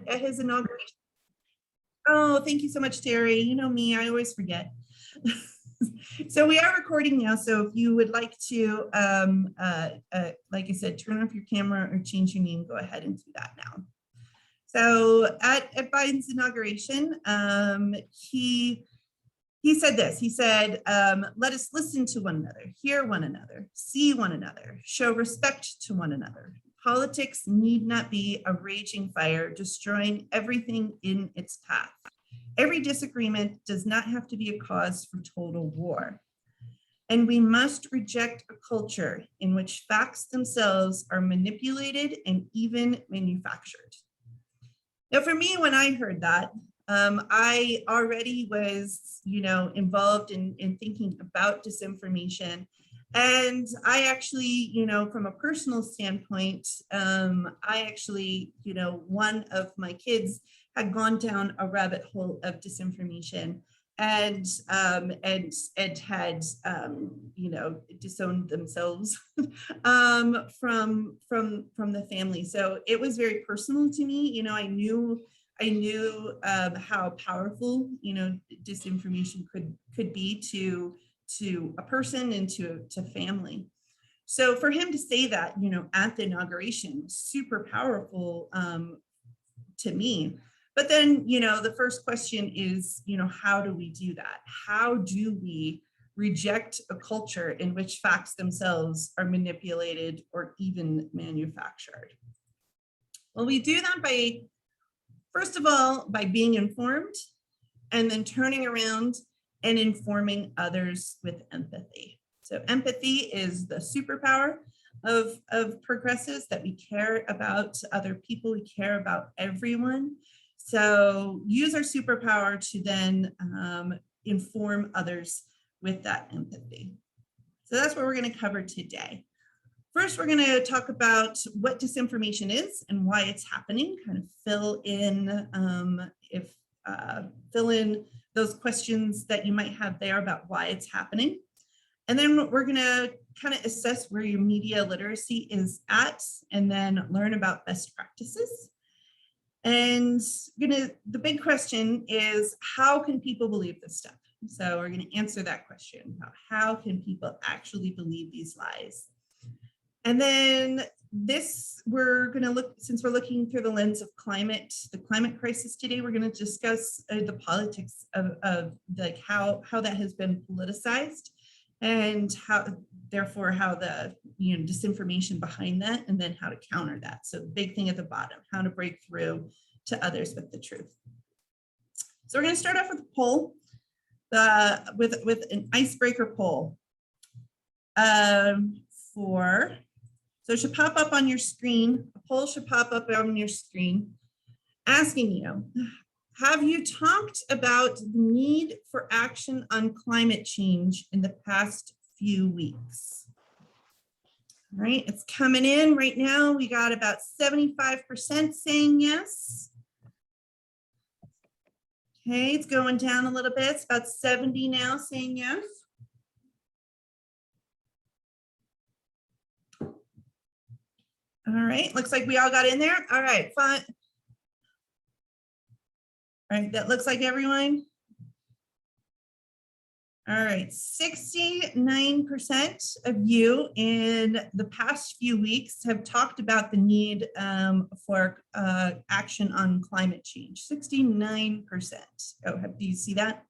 at his inauguration. Oh, thank you so much, Terry. You know me, I always forget. So we are recording now. So if you would like to, like I said, turn off your camera or change your name, go ahead and do that now. So at Biden's inauguration, he said this. He said, let us listen to one another, hear one another, see one another, show respect to one another. Politics need not be a raging fire, destroying everything in its path. Every disagreement does not have to be a cause for total war. And we must reject a culture in which facts themselves are manipulated and even manufactured. Now, for me, when I heard that, I already was, involved in thinking about disinformation. And I actually, from a personal standpoint, I actually, one of my kids had gone down a rabbit hole of disinformation and had, disowned themselves from the family. So it was very personal to me. I knew how powerful, disinformation could be to a person and to family. So for him to say that, at the inauguration, super powerful to me. But then, the first question is, how do we do that? How do we reject a culture in which facts themselves are manipulated or even manufactured? Well, we do that by, first of all, by being informed and then turning around and informing others with empathy. So empathy is the superpower of progressives, that we care about other people, we care about everyone. So use our superpower to then inform others with that empathy. So that's what we're going to cover today. First, we're going to talk about what disinformation is and why it's happening, kind of fill in those questions that you might have there about why it's happening. And then we're going to kind of assess where your media literacy is at, and then learn about best practices. And the big question is, how can people believe this stuff? So we're going to answer that question about how can people actually believe these lies? And then we're going to look, since we're looking through the lens of the climate crisis today, we're going to discuss the politics of like how that has been politicized, and how the disinformation behind that, and then how to counter that. So the big thing at the bottom, how to break through to others with the truth. So we're going to start off with a poll, with an icebreaker poll. So it should pop up on your screen. A poll should pop up on your screen asking you, have you talked about the need for action on climate change in the past few weeks? All right, it's coming in right now. We got about 75% saying yes. Okay, it's going down a little bit. It's about 70 now saying yes. All right, looks like we all got in there. All right, fine. All right, that looks like everyone. All right, 69% of you in the past few weeks have talked about the need for action on climate change. 69%. Oh, do you see that?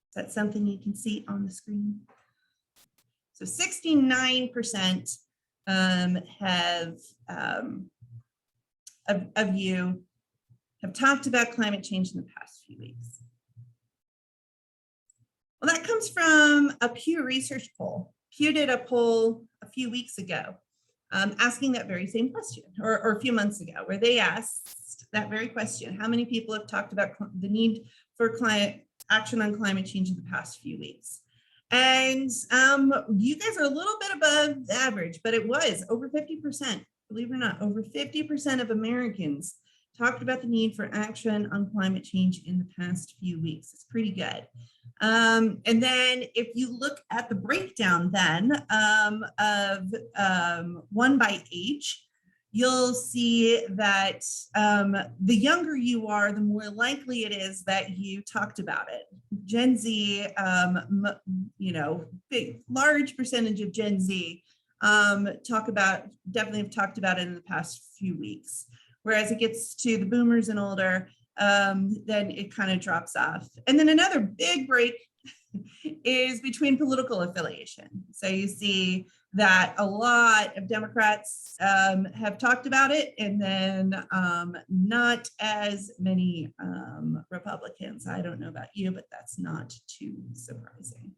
Is that something you can see on the screen? So 69% of you have talked about climate change in the past few weeks. Well, that comes from a Pew Research poll. Pew did a poll a few weeks ago asking that very same question, or a few months ago, where they asked that very question: how many people have talked about the need for action on climate change in the past few weeks? And you guys are a little bit above the average, but it was over 50%, believe it or not, over 50% of Americans talked about the need for action on climate change in the past few weeks. It's pretty good. And then if you look at the breakdown then of one by age, you'll see that the younger you are, the more likely it is that you talked about it. Gen Z, large percentage of Gen Z definitely have talked about it in the past few weeks. Whereas it gets to the boomers and older, then it kind of drops off. And then another big break is between political affiliation. So you see that a lot of Democrats have talked about it, and then not as many Republicans. I don't know about you, but that's not too surprising.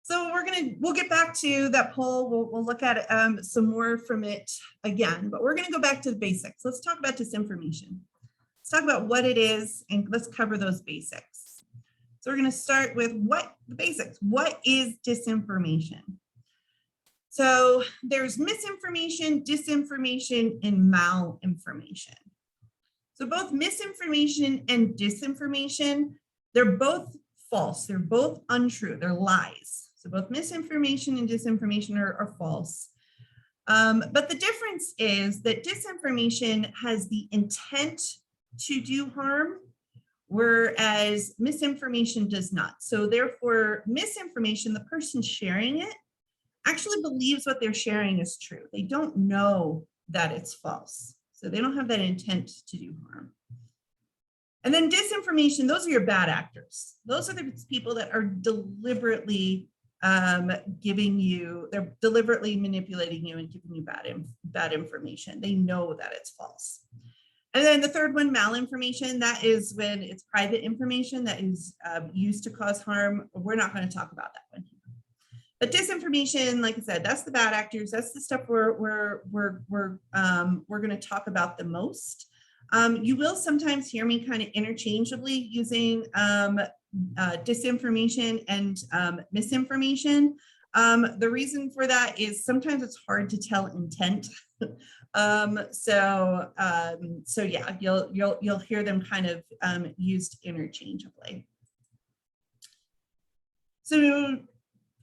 So we'll get back to that poll. We'll look at some more from it again, but we're gonna go back to the basics. Let's talk about disinformation. Let's talk about what it is, and let's cover those basics. So we're gonna start with the basics. What is disinformation? So there's misinformation, disinformation, and malinformation. So both misinformation and disinformation, they're both false. They're both untrue. They're lies. So both misinformation and disinformation are false. But the difference is that disinformation has the intent to do harm, whereas misinformation does not. So therefore, misinformation, the person sharing it actually believes what they're sharing is true. They don't know that it's false. So they don't have that intent to do harm. And then disinformation, those are your bad actors. Those are the people that are deliberately they're deliberately manipulating you and giving you bad information. They know that it's false. And then the third one, malinformation, that is when it's private information that is used to cause harm. We're not going to talk about that one here. But disinformation, like I said, that's the bad actors. That's the stuff we're going to talk about the most. You will sometimes hear me kind of interchangeably using disinformation and misinformation. The reason for that is sometimes it's hard to tell intent. So yeah, you'll hear them kind of used interchangeably. So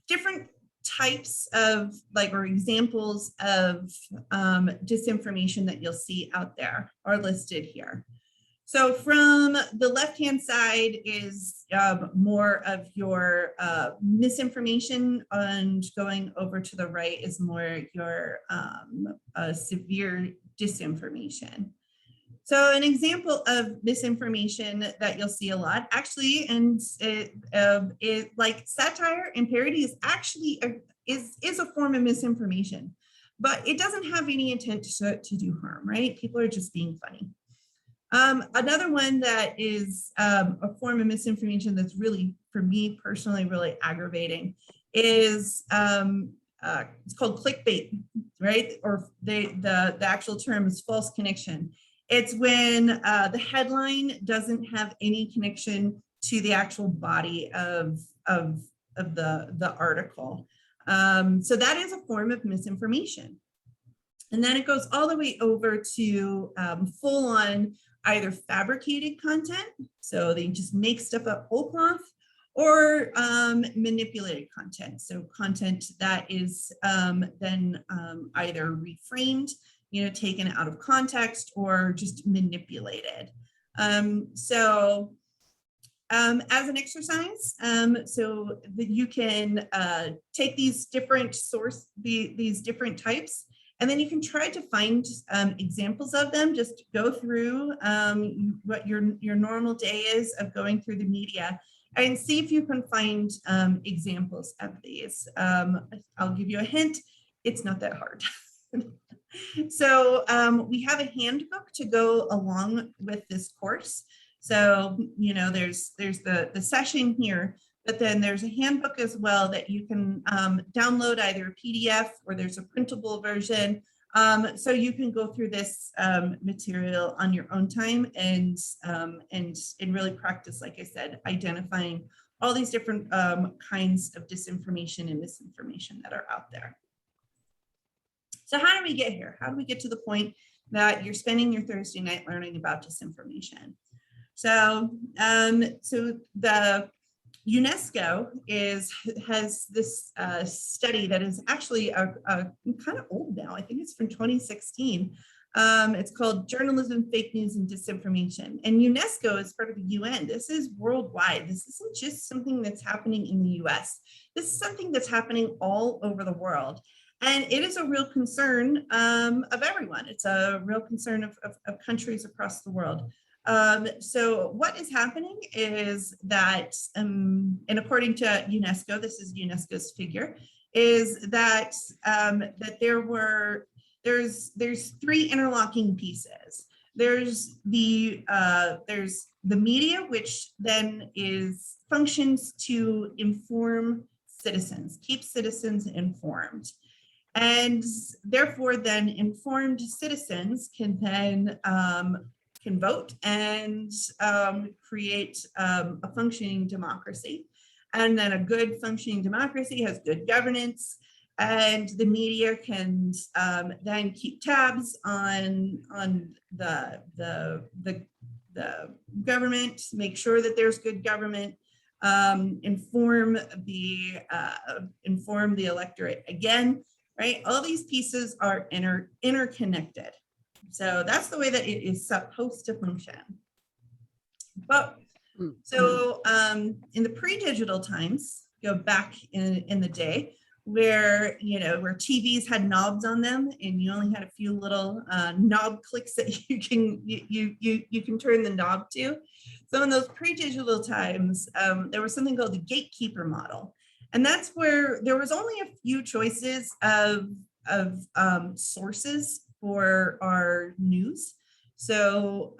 different types of or examples of disinformation that you'll see out there are listed here. So from the left-hand side is more of your misinformation, and going over to the right is more your severe disinformation. So an example of misinformation that you'll see a lot, actually, and it like satire and parody is actually is a form of misinformation, but it doesn't have any intent to do harm, right? People are just being funny. Another one that is a form of misinformation that's really, for me personally, really aggravating is it's called clickbait, right? Or the actual term is false connection. It's when the headline doesn't have any connection to the actual body of the article. So that is a form of misinformation. And then it goes all the way over to full on either fabricated content, so they just make stuff up whole cloth, or manipulated content. So content that is then either reframed, taken out of context, or just manipulated. So as an exercise, so that you can take these different these different types, and then you can try to find examples of them. Just go through what your normal day is of going through the media and see if you can find examples of these. I'll give you a hint, it's not that hard. So we have a handbook to go along with this course. So, there's the session here, but then there's a handbook as well that you can download, either a PDF or there's a printable version. So you can go through this material on your own time and really practice, like I said, identifying all these different kinds of disinformation and misinformation that are out there. So how do we get here? How do we get to the point that you're spending your Thursday night learning about disinformation? So, the UNESCO has this study that is actually a kind of old now. I think it's from 2016. It's called Journalism, Fake News, and Disinformation. And UNESCO is part of the UN. This is worldwide. This isn't just something that's happening in the US. This is something that's happening all over the world. And it is a real concern of everyone. It's a real concern of countries across the world. So what is happening is that, and according to UNESCO, this is UNESCO's figure, is that there's three interlocking pieces. There's the media, which then functions to inform citizens, keep citizens informed. And therefore, then informed citizens can then can vote and create a functioning democracy. And then a good functioning democracy has good governance, and the media can then keep tabs on the government, make sure that there's good government, inform the electorate again, right? All these pieces are interconnected. So that's the way that it is supposed to function. But so in the pre-digital times, go back in the day where TVs had knobs on them and you only had a few little knob clicks that you can turn the knob to. So in those pre-digital times, there was something called the gatekeeper model. And that's where there was only a few choices of sources for our news. So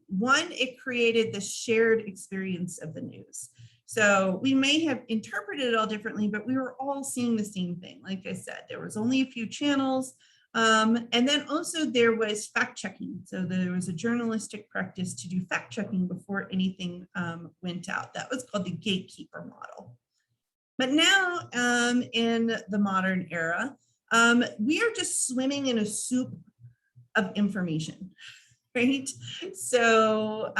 one, it created the shared experience of the news. So we may have interpreted it all differently, but we were all seeing the same thing. Like I said, there was only a few channels. And then also there was fact checking. So there was a journalistic practice to do fact checking before anything went out. That was called the gatekeeper model. But now in the modern era, we are just swimming in a soup of information, right? So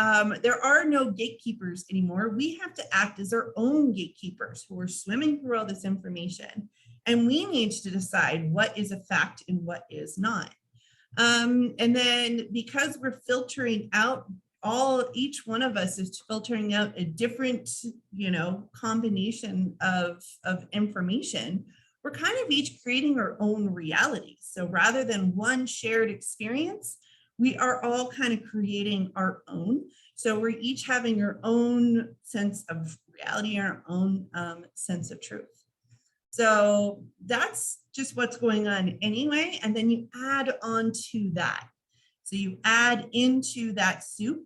there are no gatekeepers anymore. We have to act as our own gatekeepers who are swimming through all this information. And we need to decide what is a fact and what is not. And then because we're filtering out each one of us is filtering out a different, combination of information, we're kind of each creating our own reality. So rather than one shared experience, we are all kind of creating our own. So we're each having our own sense of reality, our own sense of truth. So that's just what's going on anyway. And then you add on to that. So you add into that soup,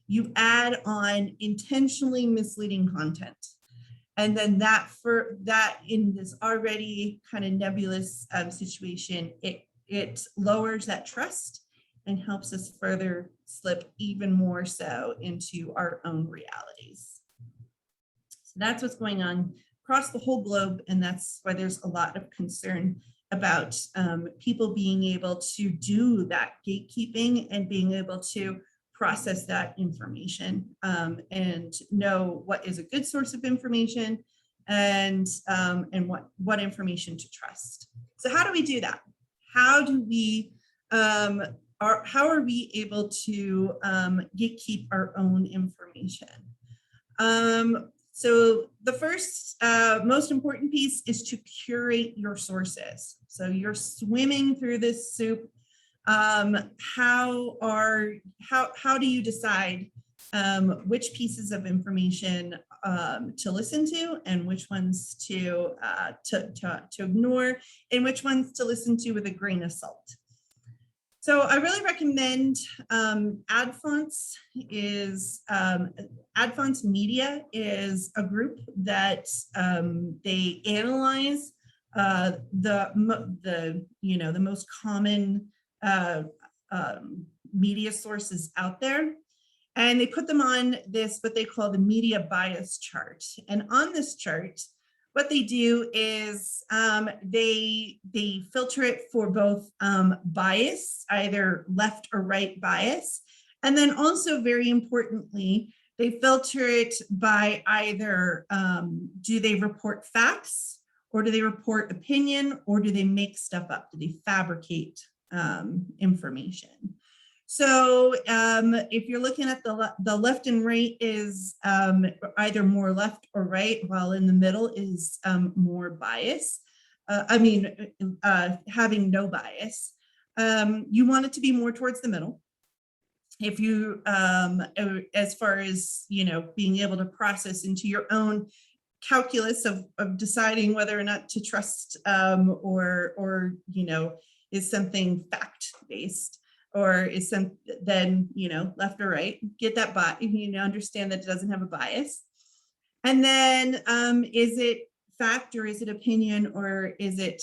you add on intentionally misleading content. And then that in this already kind of nebulous situation, it lowers that trust and helps us further slip even more so into our own realities. So that's what's going on across the whole globe. And that's why there's a lot of concern about people being able to do that gatekeeping and being able to process that information and know what is a good source of information and what information to trust. So how do we do that? How do we how are we able to gatekeep our own information? So the first most important piece is to curate your sources. So you're swimming through this soup. How do you decide which pieces of information to listen to and which ones to ignore and which ones to listen to with a grain of salt? So I really recommend AdFonts AdFonts Media is a group that they analyze the most common media sources out there. And they put them on this, what they call the media bias chart. And on this chart, what they do is they filter it for both bias, either left or right bias. And then also very importantly, They filter it by either do they report facts, or do they report opinion, or do they make stuff up? Do they fabricate information? So if you're looking at the left and right is either more left or right, while in the middle is more bias. Having no bias. You want it to be more towards the middle. If you, as far as, being able to process into your own calculus of deciding whether or not to trust or is something fact-based, or is then left or right, get that understand that it doesn't have a bias. And then is it fact, or is it opinion, or is it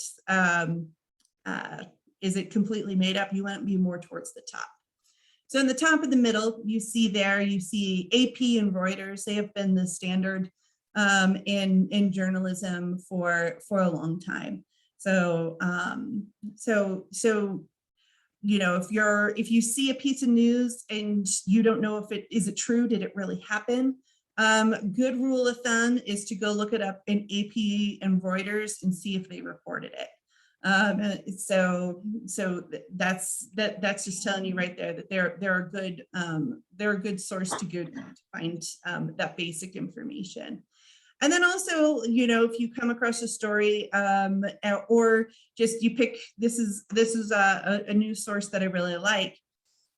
completely made up? You want to be more towards the top. So in the top of the middle, you see AP and Reuters. They have been the standard in journalism for a long time. So if you see a piece of news and you don't know if is it true, did it really happen? Good rule of thumb is to go look it up in AP and Reuters and see if they reported it. So that's just telling you right there that they're a good source to go to find that basic information. And then also, if you come across a story or just you pick, this is a news source that I really like,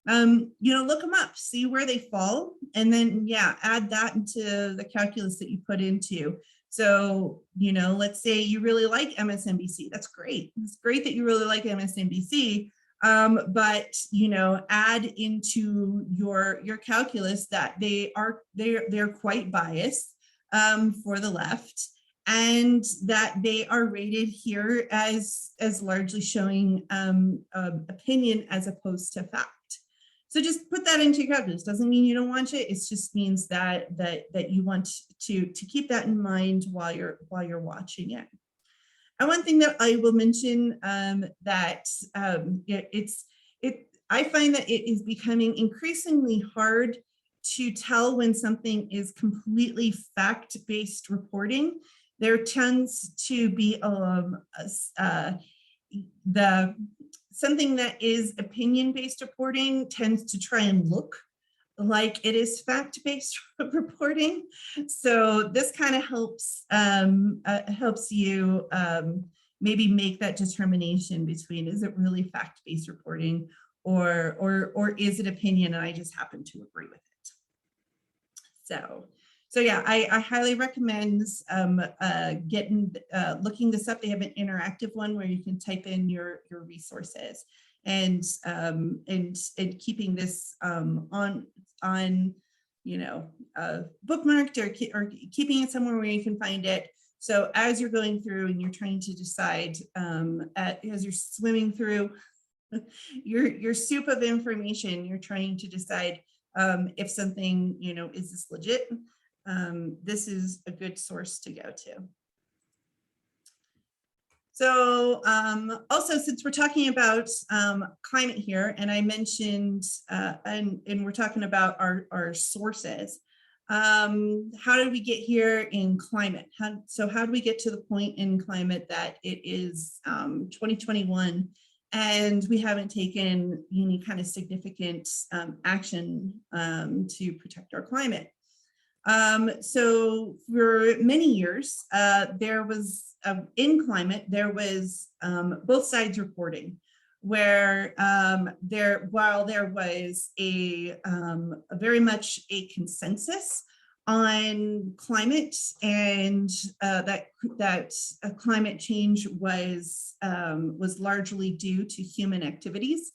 look them up, see where they fall, and then add that into the calculus that you put into. So, let's say you really like MSNBC. That's great. It's great that you really like MSNBC. But add into your calculus that they're quite biased for the left, and that they are rated here as largely showing opinion as opposed to fact. So just put that into your calculus. Doesn't mean you don't want it. It just means that you want to keep that in mind while you're watching it. And one thing that I will mention that I find that it is becoming increasingly hard to tell when something is completely fact-based reporting. There tends to be something that is opinion-based reporting tends to try and look like it is fact-based reporting. So this kind of helps you maybe make that determination between, is it really fact-based reporting, or is it opinion and I just happen to agree with it? So yeah, I highly recommend looking this up. They have an interactive one where you can type in your resources, and keeping this on bookmarked or keeping it somewhere where you can find it. So as you're going through and you're trying to decide, as you're swimming through your soup of information, you're trying to decide if something, is this legit? This is a good source to go to. So also, since we're talking about climate here, and I mentioned, and we're talking about our sources, how did we get here in climate? How do we get to the point in climate that it is 2021 and we haven't taken any kind of significant action to protect our climate? So for many years, there was in climate, there was both sides reporting, where while there was a very much a consensus on climate, and that climate change was largely due to human activities,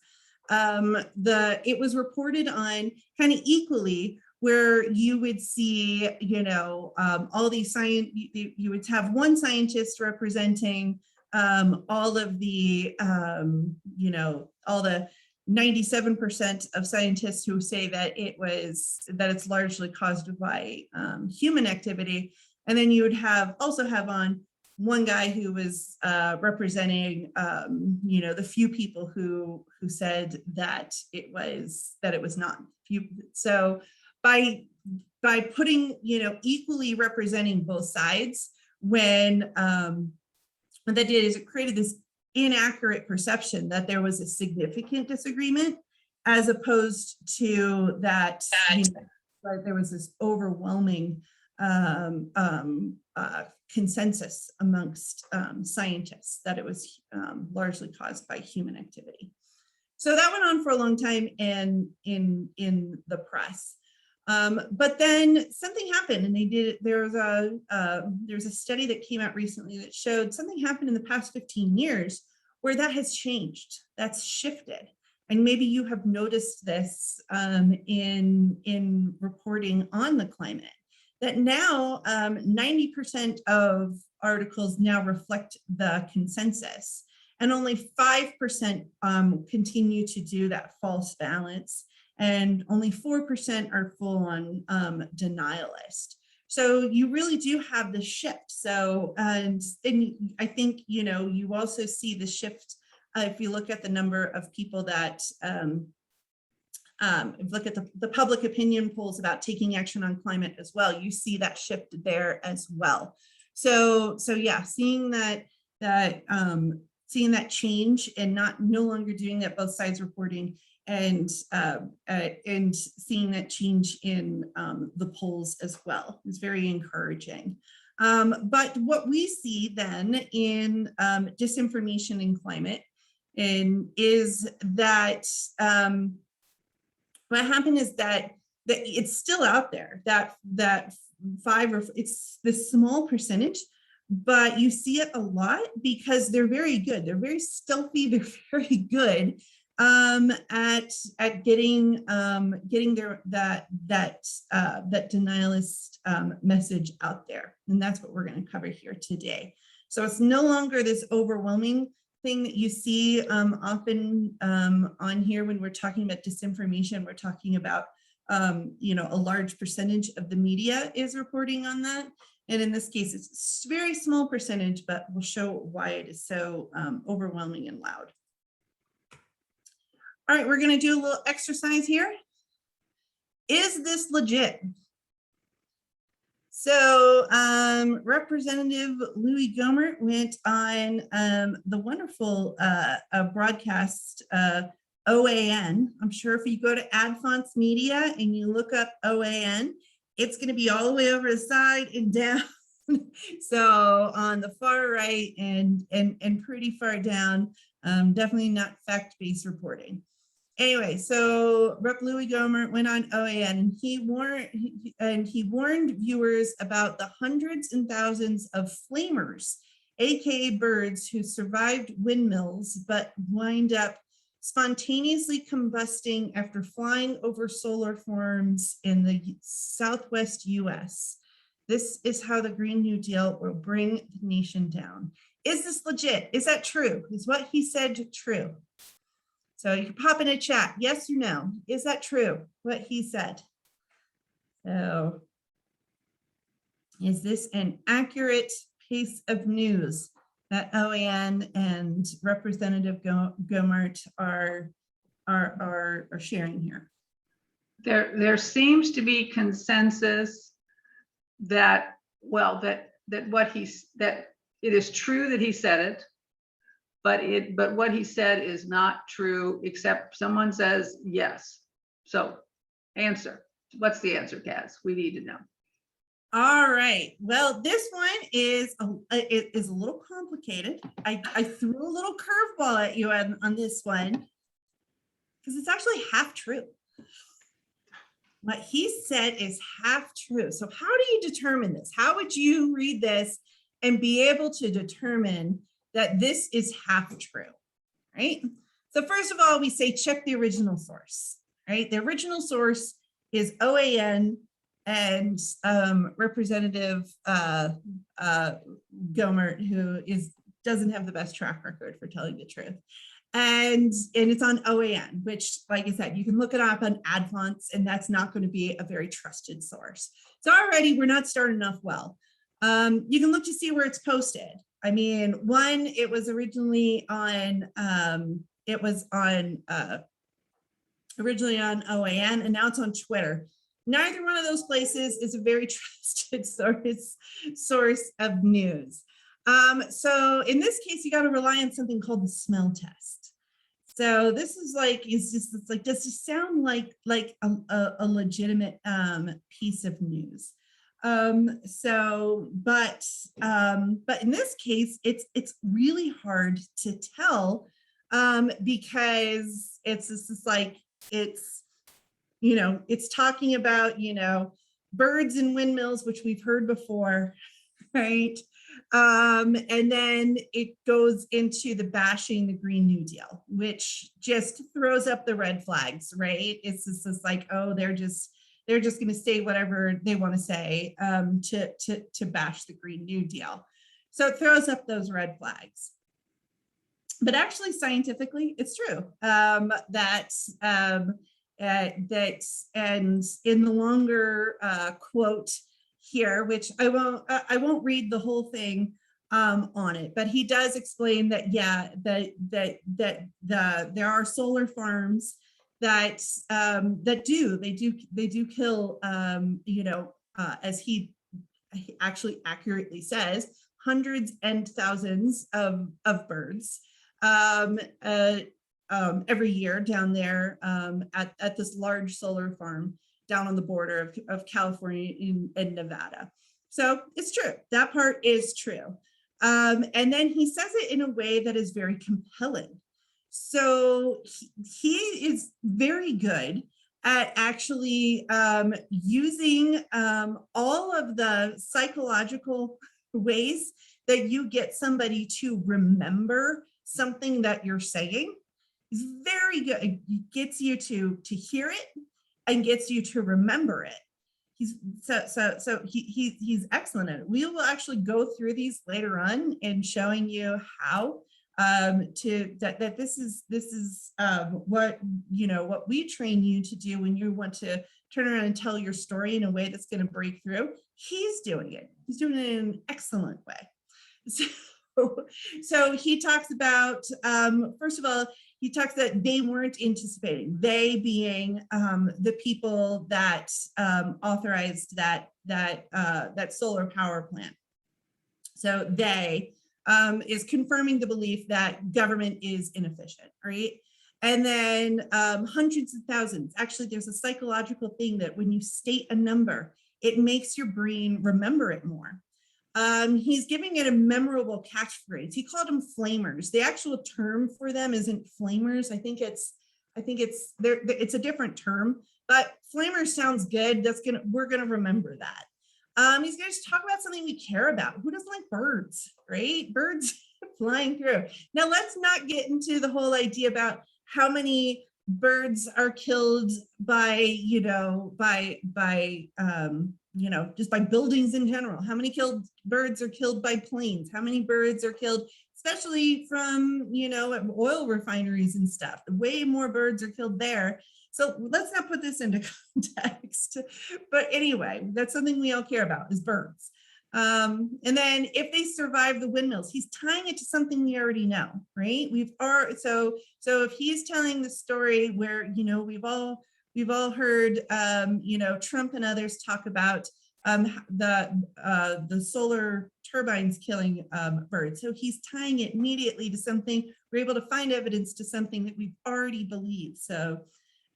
it was reported on kind of equally, where you would see, all these you would have one scientist representing all of the, all the 97% of scientists who say that it's largely caused by human activity, and then you would also have on one guy who was representing, the few people who said that it was not. So by by putting, equally representing both sides, when what that did is it created this inaccurate perception that there was a significant disagreement, as opposed to that, that there was this overwhelming consensus amongst scientists that it was largely caused by human activity. So that went on for a long time in the press. But then something happened, and there's a study that came out recently that showed something happened in the past 15 years where that has changed, that's shifted. And maybe you have noticed this in reporting on the climate, that now 90% of articles now reflect the consensus, and only 5% continue to do that false balance, and only 4% are full on denialist. So you really do have the shift. So, and I think, you also see the shift if you look at the number of people that, look at the public opinion polls about taking action on climate as well, you see that shift there as well. So yeah, seeing that change, and no longer doing that both sides reporting, and seeing that change in the polls as well is very encouraging. But what we see then in disinformation in climate is that what happened is that it's still out there, that it's this small percentage, but you see it a lot because they're very good. They're very stealthy. They're very good at getting that denialist message out there, and that's what we're going to cover here today. So it's no longer this overwhelming thing that you see often on here when we're talking about disinformation. We're talking about a large percentage of the media is reporting on that. And in this case, it's a very small percentage, but we'll show why it is so overwhelming and loud. All right, we're going to do a little exercise here. Is this legit? So Representative Louis Gohmert went on the wonderful broadcast OAN. I'm sure if you go to Adfonts Media and you look up OAN, it's going to be all the way over the side and down. So on the far right and pretty far down, definitely not fact-based reporting. Anyway, so Rep. Louis Gohmert went on OAN, and he warned viewers about the hundreds and thousands of flamers, aka birds, who survived windmills but wind up spontaneously combusting after flying over solar farms in the Southwest US. This is how the Green New Deal will bring the nation down. Is this legit? Is that true? Is what he said true? So you can pop in a chat, yes or no. Is that true, what he said? So is this an accurate piece of news that OAN and Representative Gohmert are sharing here? There seems to be consensus that it is true that he said it, but what he said is not true, except someone says yes. So answer. What's the answer, Kaz? We need to know. All right. Well, this one is a little complicated. I threw a little curveball at you on this one because it's actually half true. What he said is half true. So how do you determine this? How would you read this and be able to determine that this is half true, right? So first of all, we say check the original source, right? The original source is OAN and Representative Gohmert, who doesn't have the best track record for telling the truth. And it's on OAN, which, like I said, you can look it up on Adfonts, and that's not going to be a very trusted source. So already we're not starting off well. You can look to see where it's posted. I mean, one, it was originally on OAN, and now it's on Twitter. Neither one of those places is a very trusted source of news. So in this case, you got to rely on something called the smell test. So this is like, it's like, does this sound like a legitimate piece of news? But in this case, it's really hard to tell because it's just like, it's, it's talking about, birds and windmills, which we've heard before, right? And then it goes into the bashing the Green New Deal, which just throws up the red flags, right? It's just like, oh, they're just going to say whatever they want to say to bash the Green New Deal. So it throws up those red flags. But actually, scientifically, it's true that and in the longer quote here, which I won't read the whole thing on it, but he does explain that there are solar farms that do kill as he actually accurately says, hundreds and thousands of birds every year down there at this large solar farm down on the border of California and Nevada. So it's true. That part is true. And then he says it in a way that is very compelling. So he is very good at actually using all of the psychological ways that you get somebody to remember something that you're saying. He's very good. It gets you to hear it and gets you to remember it. He's excellent at it. We will actually go through these later on and showing you how that this is what what we train you to do when you want to turn around and tell your story in a way that's going to break through. He's doing it. He's doing it in an excellent way. So he talks about first of all, he talks that they weren't anticipating, they being the people that authorized that solar power plant. So they is confirming the belief that government is inefficient, right? And then hundreds of thousands. Actually, there's a psychological thing that when you state a number, it makes your brain remember it more. He's giving it a memorable catchphrase. He called them flamers. The actual term for them isn't flamers. I think it's a different term, but flamers sounds good. We're gonna remember that. He's going to talk about something we care about. Who doesn't like birds, right? Birds flying through. Now let's not get into the whole idea about how many birds are killed by, just by buildings in general. How many birds are killed by planes? How many birds are killed, especially from, oil refineries and stuff? Way more birds are killed there. So let's not put this into context. But anyway, that's something we all care about is birds. And then if they survive the windmills, he's tying it to something we already know, right? So if he's telling the story where, we've all heard, Trump and others talk about the solar turbines killing birds. So he's tying it immediately to something, we're able to find evidence to something that we've already believed. So,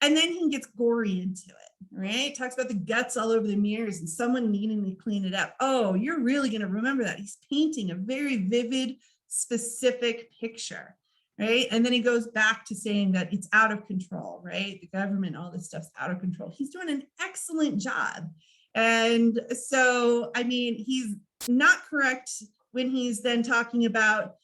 and then he gets gory into it, right? Talks about the guts all over the mirrors and someone needing to clean it up. Oh, you're really going to remember that. He's painting a very vivid, specific picture, right? And then he goes back to saying that it's out of control, right? The government, all this stuff's out of control. He's doing an excellent job. And so, I mean, he's not correct when he's then talking about,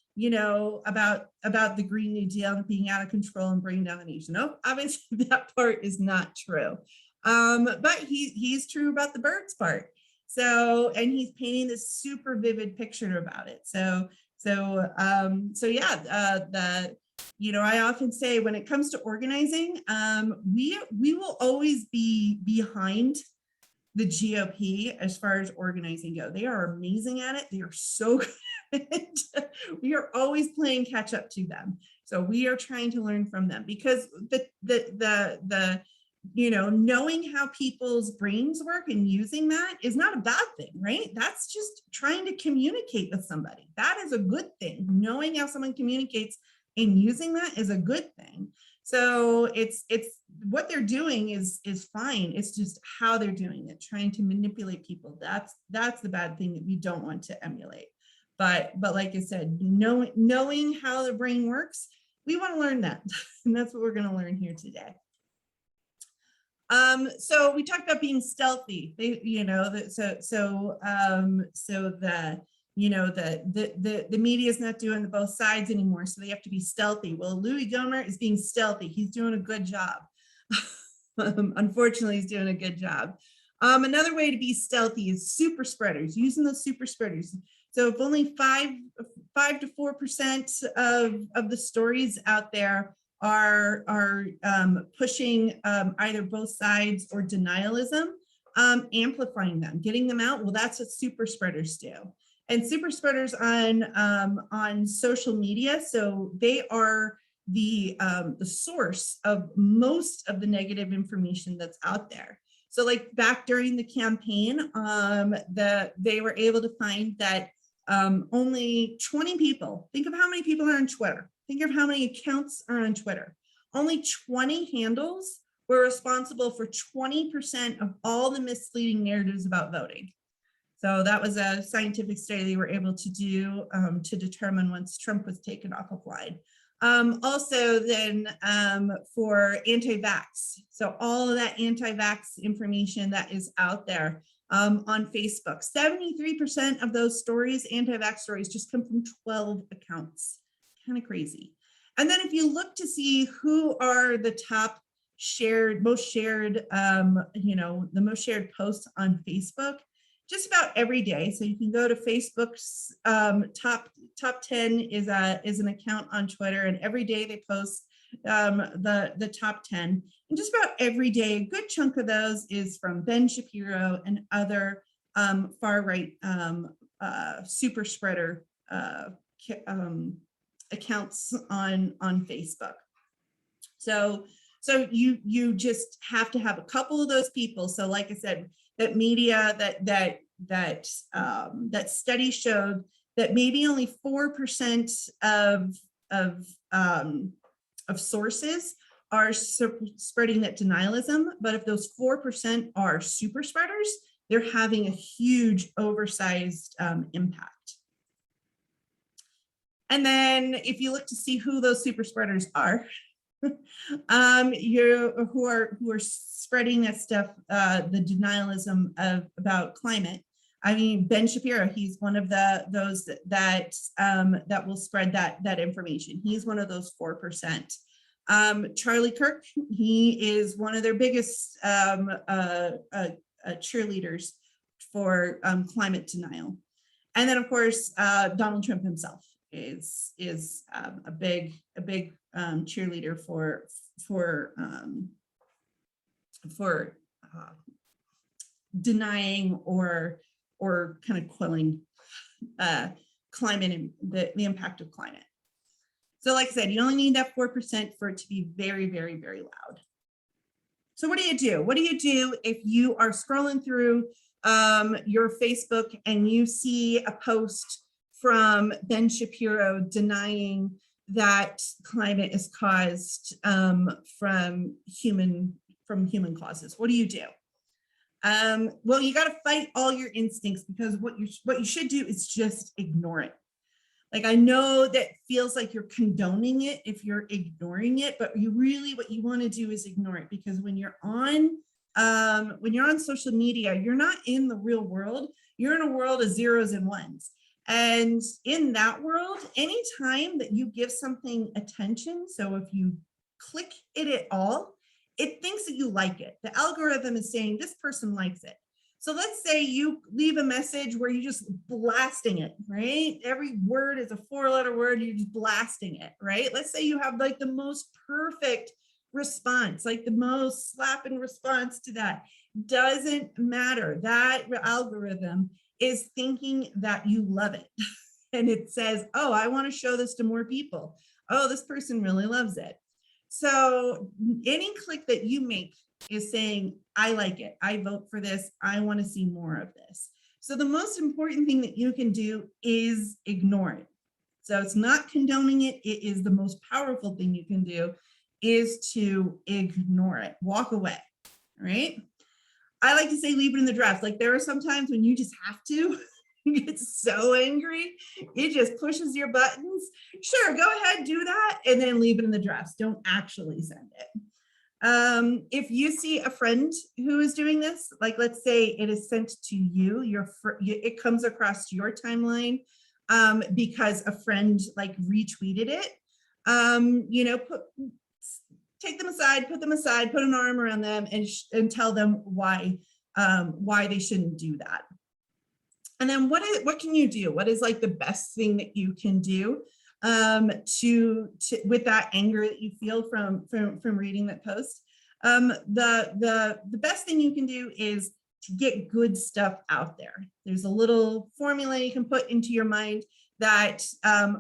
about the Green New Deal being out of control and bringing down the nation. No, obviously that part is not true. But he's true about the birds part. So, and he's painting this super vivid picture about it. So yeah, I often say when it comes to organizing, we will always be behind the GOP as far as organizing go. They are amazing at it. They are so good. We are always playing catch up to them. So we are trying to learn from them because the knowing how people's brains work and using that is not a bad thing, right? That's just trying to communicate with somebody. That is a good thing. Knowing how someone communicates and using that is a good thing. So it's what they're doing is fine. It's just how they're doing it, trying to manipulate people. That's the bad thing that we don't want to emulate. But like I said, knowing how the brain works, we want to learn that. And that's what we're going to learn here today. So we talked about being stealthy. The media is not doing the both sides anymore, so they have to be stealthy. Well, Louis Gohmert is being stealthy. He's doing a good job. Unfortunately, he's doing a good job. Another way to be stealthy is super spreaders, using those super spreaders. So if only 5 to 4% of the stories out there are pushing either both sides or denialism, amplifying them, getting them out. Well, that's what super spreaders do. And super spreaders on social media, so they are the source of most of the negative information that's out there. So like back during the campaign, they were able to find that only 20 people, think of how many people are on Twitter. Think of how many accounts are on Twitter. Only 20 handles were responsible for 20% of all the misleading narratives about voting. So that was a scientific study they were able to do to determine once Trump was taken off of line. Also then for anti-vax. So all of that anti-vax information that is out there on Facebook, 73% of those stories, anti-vax stories, just come from 12 accounts. Kind of crazy. And then if you look to see who are the top most shared, the most shared posts on Facebook, just about every day. So you can go to Facebook's top 10 is an account on Twitter, and every day they post the top 10. And just about every day, a good chunk of those is from Ben Shapiro and other far right super spreader accounts on Facebook. So you just have to have a couple of those people. So like I said, that media that study showed that maybe only 4% of sources are spreading that denialism, but if those 4% are super spreaders, they're having a huge oversized impact. And then if you look to see who those super spreaders are, who are spreading that stuff, the denialism about climate. I mean, Ben Shapiro, he's one of those that will spread that information. He's one of those 4%. Charlie Kirk, he is one of their biggest cheerleaders for climate denial. And then of course, Donald Trump himself is a big cheerleader for denying or kind of quelling climate and the impact of climate. So like I said, you only need that 4% for it to be very, very, very loud. So what do you do? What do you do if you are scrolling through your Facebook and you see a post from Ben Shapiro denying that climate is caused from human causes? What do you do? Well, you got to fight all your instincts, because what you should do is just ignore it. Like, I know that feels like you're condoning it if you're ignoring it, but what you want to do is ignore it, because when you're on social media, you're not in the real world. You're in a world of zeros and ones. And in that world, anytime that you give something attention, so if you click it at all, it thinks that you like it. The algorithm is saying this person likes it. So let's say you leave a message where you're just blasting it, right? Every word is a 4-letter word, you're just blasting it, right? Let's say you have like the most perfect response, like the most slapping response to that. Doesn't matter. That algorithm is thinking that you love it. And it says, oh, I want to show this to more people. Oh, this person really loves it. So any click that you make is saying, I like it, I vote for this, I want to see more of this. So the most important thing that you can do is ignore it. So it's not condoning it, it is the most powerful thing you can do, is to ignore it, walk away, right? I like to say leave it in the draft. Like there are some times when you just have to, you get so angry, it just pushes your buttons. Sure, go ahead, do that, and then leave it in the drafts. Don't actually send it. If you see a friend who is doing this, like let's say it is sent to you, it comes across your timeline because a friend like retweeted it, you know, take them aside, put an arm around them and tell them why they shouldn't do that. And then what can you do? What is like the best thing that you can do to with that anger that you feel from reading that post? The best thing you can do is to get good stuff out there. There's a little formula you can put into your mind that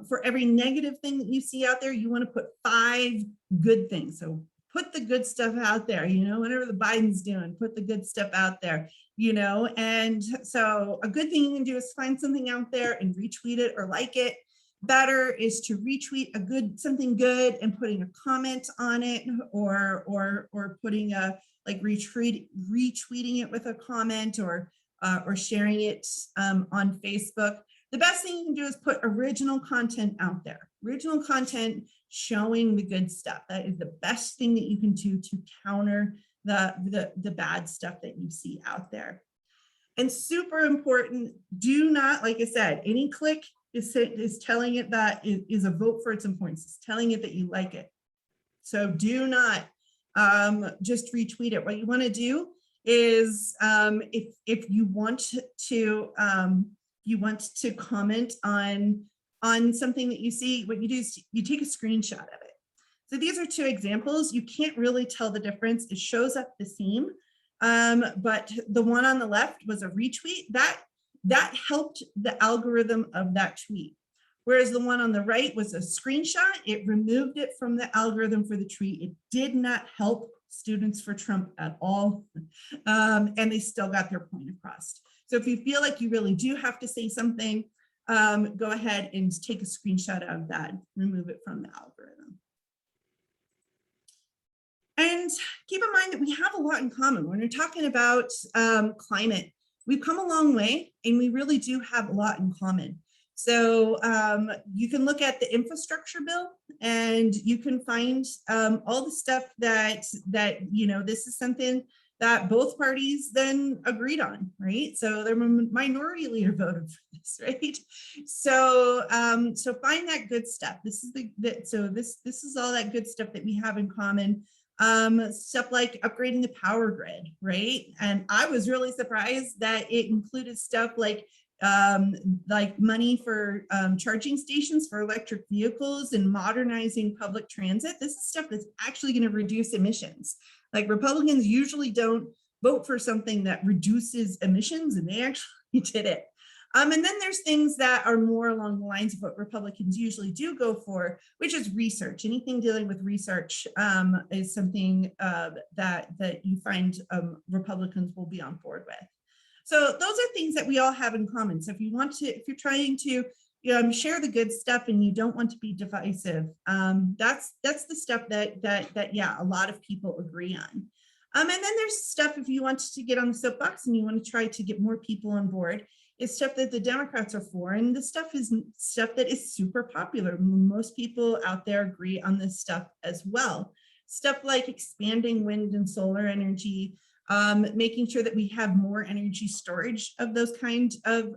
for every negative thing that you see out there, you want to put 5 good things. So put the good stuff out there, you know, whatever the Biden's doing, put the good stuff out there, you know. And so a good thing you can do is find something out there and retweet it or like it. Better is to retweet something good and putting a comment on it, or putting a like retweeting it with a comment, or sharing it on Facebook. The best thing you can do is put original content out there. Original content showing the good stuff. That is the best thing that you can do to counter the bad stuff that you see out there. And super important, do not, like I said, any click is telling it that it is a vote for its importance. It's telling it that you like it. So do not just retweet it. What you want to do is if you want to comment on something that you see, what you do is you take a screenshot of it. So these are 2 examples. You can't really tell the difference. It shows up the same, but the one on the left was a retweet. That helped the algorithm of that tweet. Whereas the one on the right was a screenshot. It removed it from the algorithm for the tweet. It did not help Students for Trump at all. And they still got their point across. So if you feel like you really do have to say something, go ahead and take a screenshot of that, remove it from the algorithm. And keep in mind that we have a lot in common. When we're talking about climate, we've come a long way and we really do have a lot in common. So you can look at the infrastructure bill and you can find all the stuff that, you know, this is something that both parties then agreed on, right? So their minority leader voted for this, right? So so find that good stuff. This is this is all that good stuff that we have in common. Stuff like upgrading the power grid, right? And I was really surprised that it included stuff like money for charging stations for electric vehicles and modernizing public transit. This is stuff that's actually going to reduce emissions. Like Republicans usually don't vote for something that reduces emissions, and they actually did it. And then there's things that are more along the lines of what Republicans usually do go for, which is research. Anything dealing with research is something that you find Republicans will be on board with. So those are things that we all have in common. So if you're trying to share the good stuff and you don't want to be divisive, that's the stuff that yeah, a lot of people agree on. And then there's stuff, if you want to get on the soapbox and you want to try to get more people on board, is stuff that the Democrats are for, and the stuff is stuff that is super popular. Most people out there agree on this stuff as well. Stuff like expanding wind and solar energy, making sure that we have more energy storage of those kinds of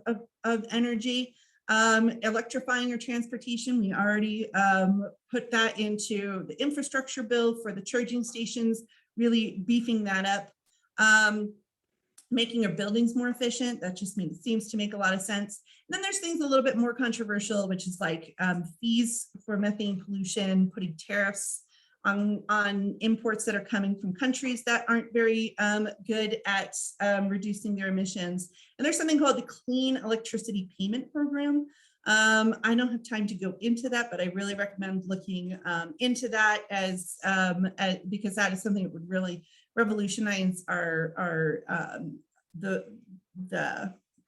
energy, electrifying our transportation. We already put that into the infrastructure bill for the charging stations, really beefing that up. Making our buildings more efficient, that just seems to make a lot of sense. And then there's things a little bit more controversial, which is like fees for methane pollution, putting tariffs on imports that are coming from countries that aren't very good at reducing their emissions. And there's something called the Clean Electricity Payment Program. I don't have time to go into that, but I really recommend looking into that as because that is something that would really revolutionize the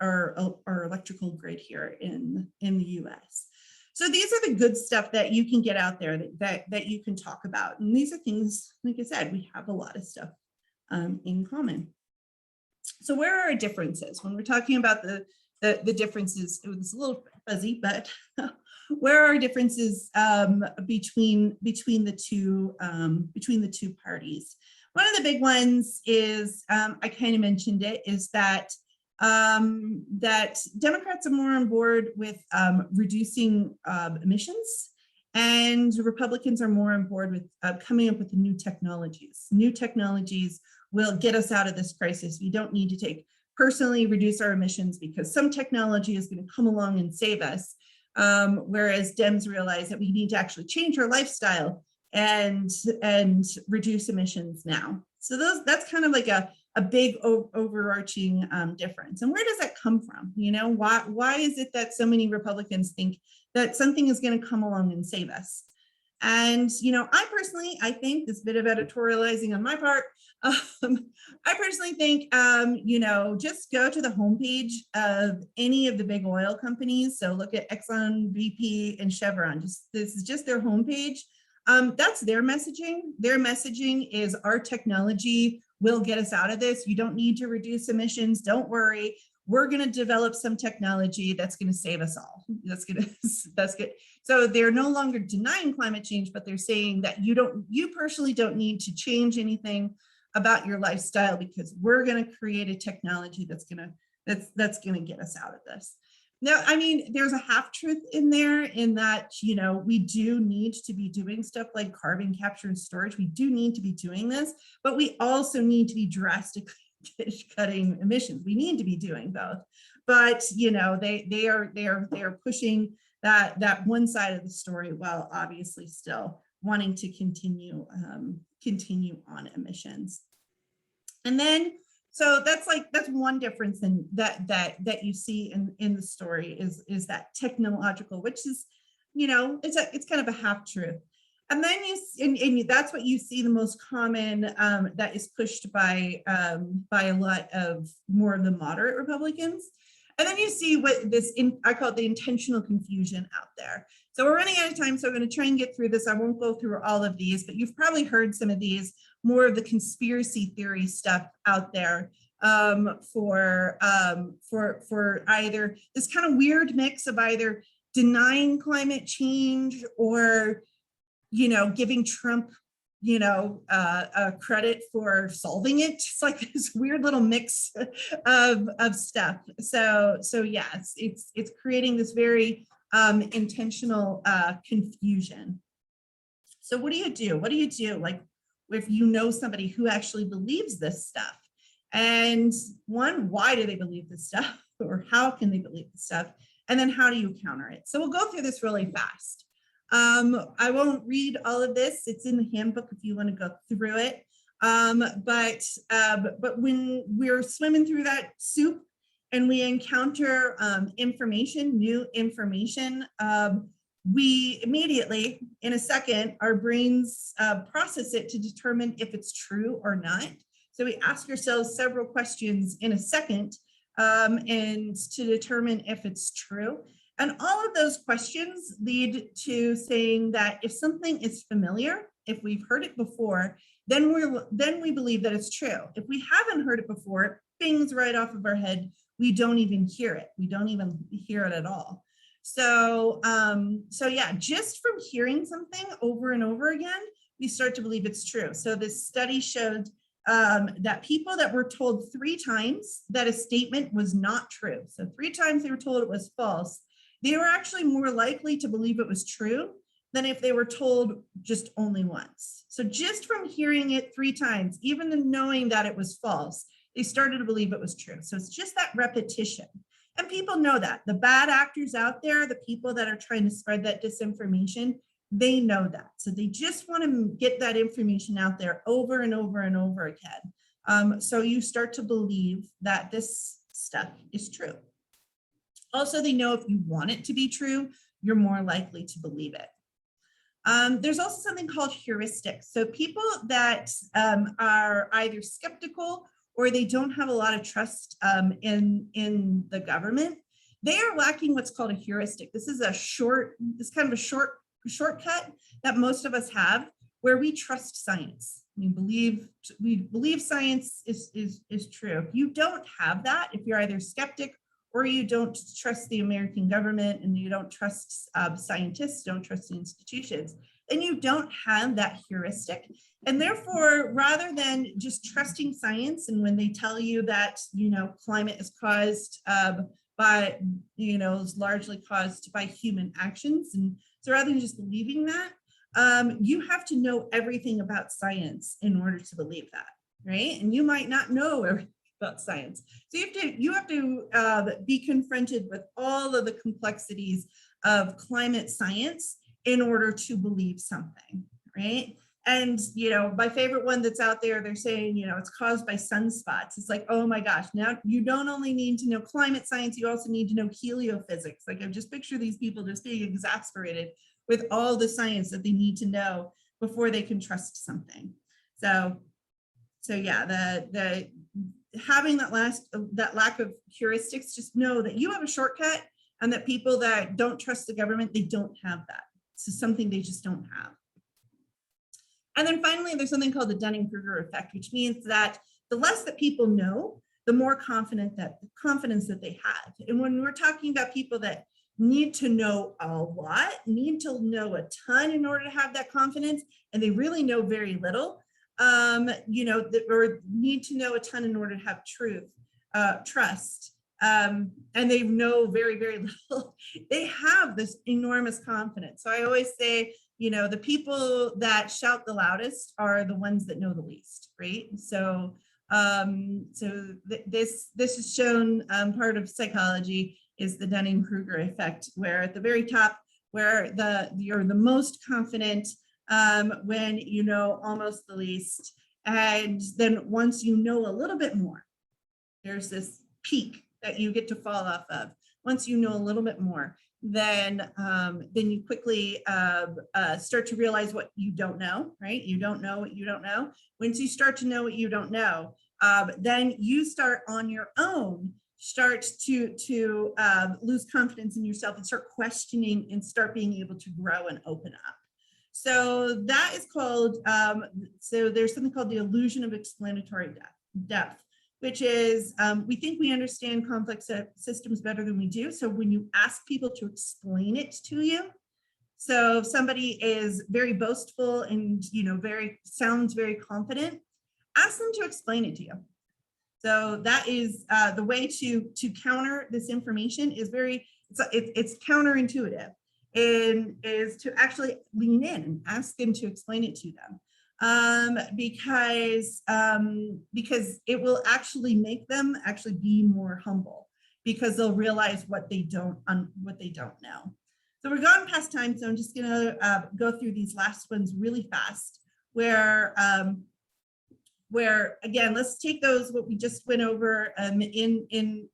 our electrical grid here in the US. So these are the good stuff that you can get out there that you can talk about. And these are things, like I said, we have a lot of stuff in common. So where are our differences? When we're talking about the differences, it was a little fuzzy, but where are differences between the two parties? One of the big ones is, I kind of mentioned it, is that that Democrats are more on board with reducing emissions, and Republicans are more on board with coming up with the new technologies. New technologies will get us out of this crisis. We don't need to personally reduce our emissions because some technology is going to come along and save us. Whereas Dems realize that we need to actually change our lifestyle and reduce emissions now. So that's kind of like a big overarching difference. And where does that come from? You know, why is it that so many Republicans think that something is going to come along and save us? And, you know, I think this bit of editorializing on my part, I personally think, you know, just go to the homepage of any of the big oil companies. So look at Exxon, BP, and Chevron. This is just their homepage. That's their messaging. Their messaging is our technology will get us out of this. You don't need to reduce emissions. Don't worry. We're going to develop some technology that's going to save us all. That's good. So they're no longer denying climate change, but they're saying that you personally don't need to change anything about your lifestyle because we're going to create a technology that's going to get us out of this. Now, I mean, there's a half truth in there in that, you know, we do need to be doing stuff like carbon capture and storage. We do need to be doing this, but we also need to be drastically cutting emissions. We need to be doing both. But, you know, they are pushing that one side of the story while obviously still wanting to continue on emissions. And then so that's one difference in that you see in the story is that technological, which is, you know, it's kind of a half truth. And then and that's what you see the most common that is pushed by a lot of more of the moderate Republicans. And then you see what I call it the intentional confusion out there. So we're running out of time, so I'm going to try and get through this. I won't go through all of these, but you've probably heard some of these, more of the conspiracy theory stuff out there for either this kind of weird mix of either denying climate change or, you know, giving Trump, you know, credit for solving it. It's like this weird little mix of stuff. So yes, it's creating this very intentional confusion. So what do you do? What do you do? Like if you know somebody who actually believes this stuff? And one, why do they believe this stuff? Or how can they believe this stuff? And then how do you counter it? So we'll go through this really fast. I won't read all of this. It's in the handbook if you want to go through it. But when we're swimming through that soup and we encounter new information, we immediately, in a second, our brains process it to determine if it's true or not. So we ask ourselves several questions in a second and to determine if it's true. And all of those questions lead to saying that if something is familiar, if we've heard it before, then we believe that it's true. If we haven't heard it before, it bings right off of our head. We don't even hear it. We don't even hear it at all. So yeah, just from hearing something over and over again, we start to believe it's true. So this study showed that people that were told 3 times that a statement was not true, so 3 times they were told it was false, they were actually more likely to believe it was true than if they were told just only once. So just from hearing it 3 times, even knowing that it was false, they started to believe it was true. So it's just that repetition. And people know that. The bad actors out there, the people that are trying to spread that disinformation, they know that. So they just want to get that information out there over and over and over again. So you start to believe that this stuff is true. Also, they know if you want it to be true, you're more likely to believe it. There's also something called heuristics. So people that are either skeptical or they don't have a lot of trust in the government, they are lacking what's called a heuristic. This is kind of a shortcut that most of us have, where we trust science. We believe science is true. If you don't have that, if you're either skeptic or you don't trust the American government and you don't trust scientists, don't trust the institutions, then you don't have that heuristic. And therefore, rather than just trusting science, and when they tell you that, climate is caused by, is largely caused by human actions. And so rather than just believing that, you have to know everything about science in order to believe that, right? And you might not know everything about science. So you have to be confronted with all of the complexities of climate science in order to believe something, right? And, my favorite one that's out there, they're saying, it's caused by sunspots. It's like, oh my gosh, now you don't only need to know climate science, you also need to know heliophysics. Like, I just picture these people just being exasperated with all the science that they need to know before they can trust something. So yeah, the having that lack of heuristics, just know that you have a shortcut, and that people that don't trust the government, they don't have that. It's something they just don't have. And then finally, there's something called the Dunning-Kruger effect, which means that the less that people know, the more confidence that they have. And when we're talking about people that need to know a lot, need to know a ton in order to have that confidence, and they really know very little, or need to know a ton in order to have trust, and they know very, very little, they have this enormous confidence. So I always say, the people that shout the loudest are the ones that know the least, right? So this is shown, part of psychology is the Dunning-Kruger effect, where at the very top, where you're the most confident when you know almost the least, and then once you know a little bit more, there's this peak that you get to fall off of. Once you know a little bit more, then you quickly start to realize what you don't know, right? You don't know what you don't know. Once you start to know what you don't know, then you start on your own, start to lose confidence in yourself and start questioning and start being able to grow and open up. So that is called, so there's something called the illusion of explanatory depth, which is we think we understand complex systems better than we do. So when you ask people to explain it to you, so if somebody is very boastful and sounds very confident, ask them to explain it to you. So that is the way to counter this information is it's counterintuitive, and is to actually lean in and ask them to explain it to them. Because it will actually make them actually be more humble, because they'll realize what they don't know. So we're gone past time, so I'm just going to go through these last ones really fast. Where again, let's take what we just went over in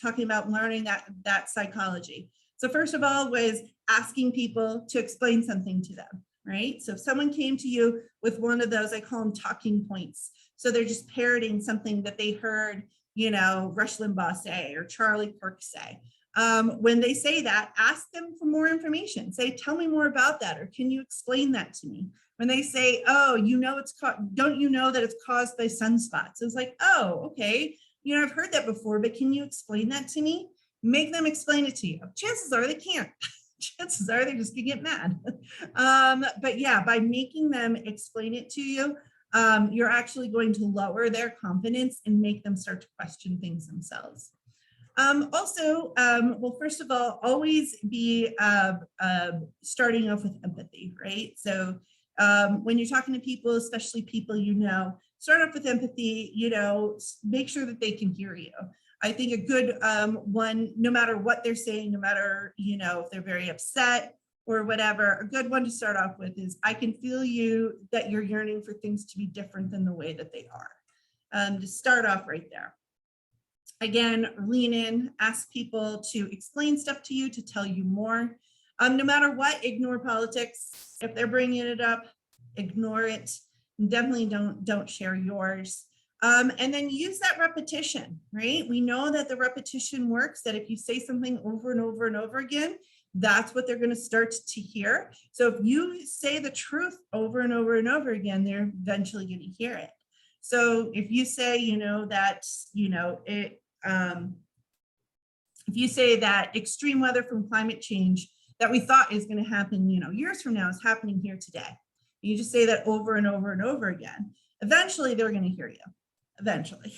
talking about learning that psychology. So first of all was asking people to explain something to them. Right? So if someone came to you with one of those, I call them talking points. So they're just parroting something that they heard, Rush Limbaugh say or Charlie Kirk say. When they say that, ask them for more information. Say, tell me more about that, or can you explain that to me? When they say, oh, don't you know that it's caused by sunspots? It's like, oh, okay. I've heard that before, but can you explain that to me? Make them explain it to you. Chances are they can't. Chances are they're just gonna get mad. But yeah, by making them explain it to you, you're actually going to lower their confidence and make them start to question things themselves. Well, first of all, always be starting off with empathy, right? So when you're talking to people, especially people start off with empathy, make sure that they can hear you. I think a good one, no matter what they're saying, no matter, if they're very upset or whatever, a good one to start off with is, I can feel that you're yearning for things to be different than the way that they are. To start off right there. Again, lean in, ask people to explain stuff to you, to tell you more. No matter what, ignore politics. If they're bringing it up, ignore it. Definitely don't share yours. And then use that repetition, right? We know that the repetition works, that if you say something over and over and over again, that's what they're going to start to hear. So if you say the truth over and over and over again, they're eventually going to hear it. So if you say, if you say that extreme weather from climate change that we thought is going to happen, years from now is happening here today. You just say that over and over and over again. Eventually, they're going to hear you. Eventually.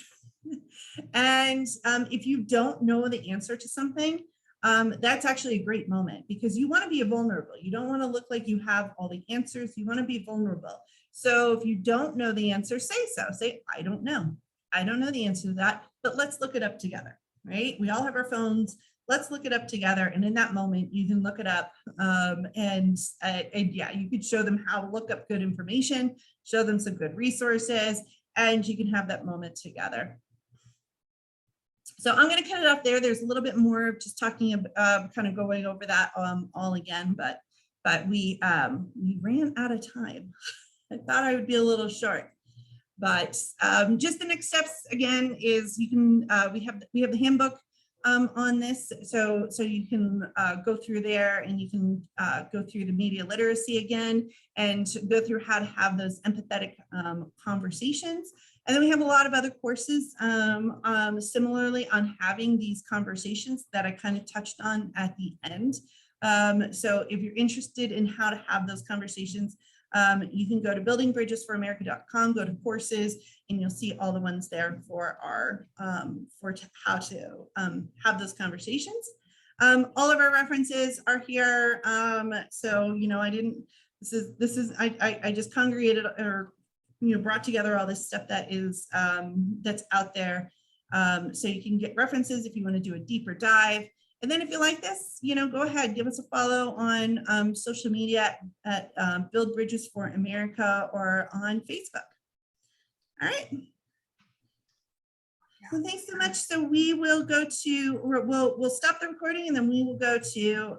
And if you don't know the answer to something, that's actually a great moment, because you want to be vulnerable. You don't want to look like you have all the answers. You want to be vulnerable. So if you don't know the answer, say so. Say, I don't know. I don't know the answer to that, but let's look it up together, right? We all have our phones. Let's look it up together. And in that moment, you can look it up. And yeah, you could show them how to look up good information, show them some good resources, and you can have that moment together. So I'm going to cut it off there. There's a little bit more of just talking about kind of going over that all again, but we ran out of time. I thought I would be a little short, but just the next steps again is you can we have the handbook on this, so you can go through there, and you can go through the media literacy again and go through how to have those empathetic conversations. And then we have a lot of other courses similarly on having these conversations that I kind of touched on at the end. So if you're interested in how to have those conversations, you can go to buildingbridgesforamerica.com, go to courses, and you'll see all the ones there for our how to have those conversations. All of our references are here. So I didn't. This is I just congregated or brought together all this stuff that is that's out there. So you can get references if you want to do a deeper dive. And then if you like this, go ahead, give us a follow on social media at Build Bridges for America or on Facebook. All right. So thanks so much. So we will go to, we'll stop the recording, and then we will go to